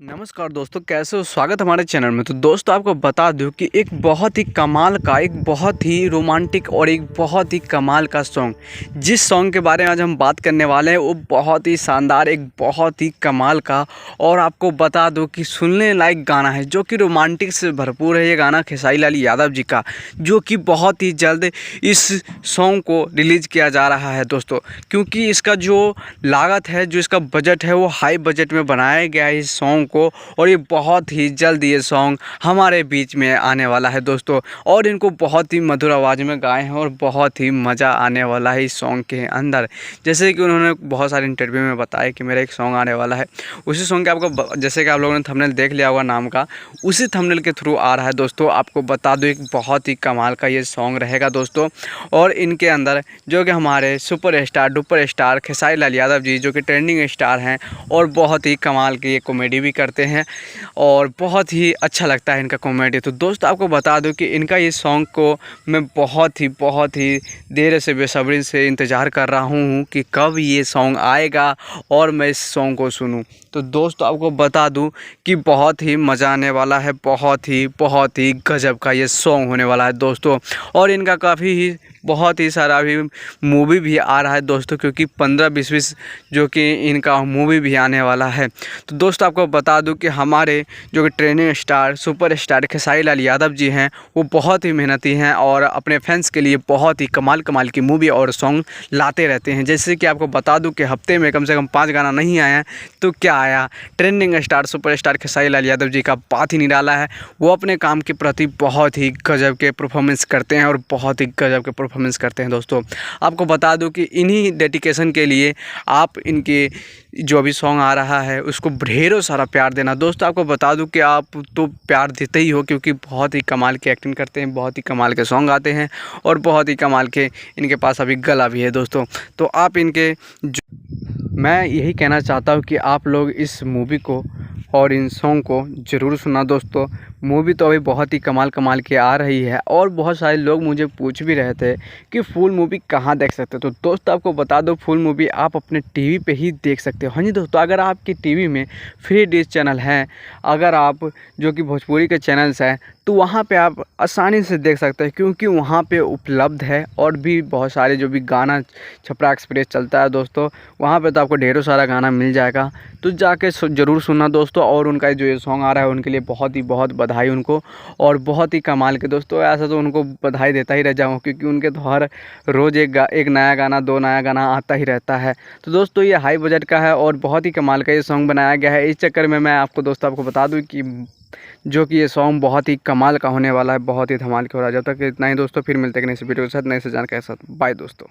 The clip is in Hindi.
नमस्कार दोस्तों, कैसे हो? स्वागत है हमारे चैनल में। तो दोस्तों आपको बता दूं कि एक बहुत ही कमाल का, एक बहुत ही रोमांटिक और एक बहुत ही कमाल का सॉन्ग, जिस सॉन्ग के बारे में आज हम बात करने वाले हैं वो बहुत ही शानदार, एक बहुत ही कमाल का, और आपको बता दूं कि सुनने लायक गाना है जो कि रोमांटिक से भरपूर है। ये गाना खेसारी लाल यादव जी का, जो कि बहुत ही जल्द इस सॉन्ग को रिलीज़ किया जा रहा है दोस्तों, क्योंकि इसका जो लागत है, जो इसका बजट है, वो हाई बजट में बनाया गया है इस सॉन्ग को। और ये बहुत ही जल्द ये सॉन्ग हमारे बीच में आने वाला है दोस्तों, और इनको बहुत ही मधुर आवाज़ में गाए हैं और बहुत ही मज़ा आने वाला है इस सॉन्ग के अंदर। जैसे कि उन्होंने बहुत सारे इंटरव्यू में बताया कि मेरा एक सॉन्ग आने वाला है, उसी सॉन्ग के आपको जैसे कि आप लोगों ने थंबनेल देख लिया होगा नाम का, उसी थंबनेल के थ्रू आ रहा है दोस्तों। आपको बता दूं एक बहुत ही कमाल का ये सॉन्ग रहेगा दोस्तों। और इनके अंदर जो कि हमारे सुपर स्टार खेसारी लाल यादव जी, जो कि ट्रेंडिंग स्टार हैं और बहुत ही कमाल की ये कॉमेडी भी करते हैं और बहुत ही अच्छा लगता है इनका कॉमेडी। तो दोस्त आपको बता दूं कि इनका ये सॉन्ग को मैं बहुत ही देर से बेसब्री से इंतज़ार कर रहा हूँ कि कब ये सॉन्ग आएगा और मैं इस सॉन्ग को सुनूं। तो दोस्त आपको बता दूं कि बहुत ही मज़ा आने वाला है, बहुत ही गजब का ये सॉन्ग होने वाला है दोस्तों। और इनका बहुत ही सारा अभी मूवी भी आ रहा है दोस्तों, क्योंकि 15-20 जो कि इनका मूवी भी आने वाला है। तो दोस्त आपको बता दूं कि हमारे जो कि trending star super star Khesari Lal Yadav ji हैं, वो बहुत ही मेहनती हैं और अपने फैंस के लिए बहुत ही कमाल की मूवी और सॉन्ग लाते रहते हैं। जैसे कि आपको बता दूं कि हफ्ते में कम से कम 5 गाना नहीं आया है तो क्या आया, trending star super star Khesari Lal Yadav ji का बात ही निराला है। वो अपने काम के प्रति बहुत ही गजब के परफॉर्मेंस करते हैं और बहुत ही गजब के परफॉर्मेंस करते हैं दोस्तों। आपको बता दूं कि इन्हीं डेडिकेशन के लिए आप इनके जो अभी सॉन्ग आ रहा है उसको ढेरों सारा प्यार देना। दोस्तों आपको बता दूं कि आप तो प्यार देते ही हो, क्योंकि बहुत ही कमाल की एक्टिंग करते हैं, बहुत ही कमाल के सॉन्ग आते हैं और बहुत ही कमाल के इनके पास अभी गला भी है दोस्तों। तो आप मैं यही कहना चाहता हूँ कि आप लोग इस मूवी को और इन सॉन्ग को ज़रूर सुना दोस्तों। मूवी तो अभी बहुत ही कमाल की आ रही है और बहुत सारे लोग मुझे पूछ भी रहे थे कि फुल मूवी कहाँ देख सकते हो। तो दोस्त आपको बता दो, फुल मूवी आप अपने टीवी पे ही देख सकते हो। हाँ जी दोस्तों, अगर आपकी टीवी में फ्री डिश चैनल हैं, अगर आप जो कि भोजपुरी के चैनल्स हैं, तो वहाँ पे आप आसानी से देख सकते हैं, क्योंकि वहाँ पे उपलब्ध है। और भी बहुत सारे जो भी गाना छपरा एक्सप्रेस चलता है दोस्तों, वहाँ पे तो आपको ढेरों सारा गाना मिल जाएगा। तो जाके ज़रूर सुनना दोस्तों। और उनका जो ये सॉन्ग आ रहा है उनके लिए बहुत बधाई उनको, और बहुत ही कमाल के दोस्तों। ऐसा तो उनको बधाई देता ही रह जाऊँ, क्योंकि उनके तो हर रोज़ एक नया गाना, 2 नया गाना आता ही रहता है। तो दोस्तों ये हाई बजट का है और बहुत ही कमाल का ये सॉन्ग बनाया गया है। इस चक्कर में मैं आपको बता दूँ कि जो कि ये सॉन्ग बहुत ही कमाल का होने वाला है, बहुत ही धमाल का हो रहा है। जब तक इतना ही दोस्तों, फिर मिलते हैं नए वीडियो के साथ, नए से जानकारी के साथ। बाय दोस्तों।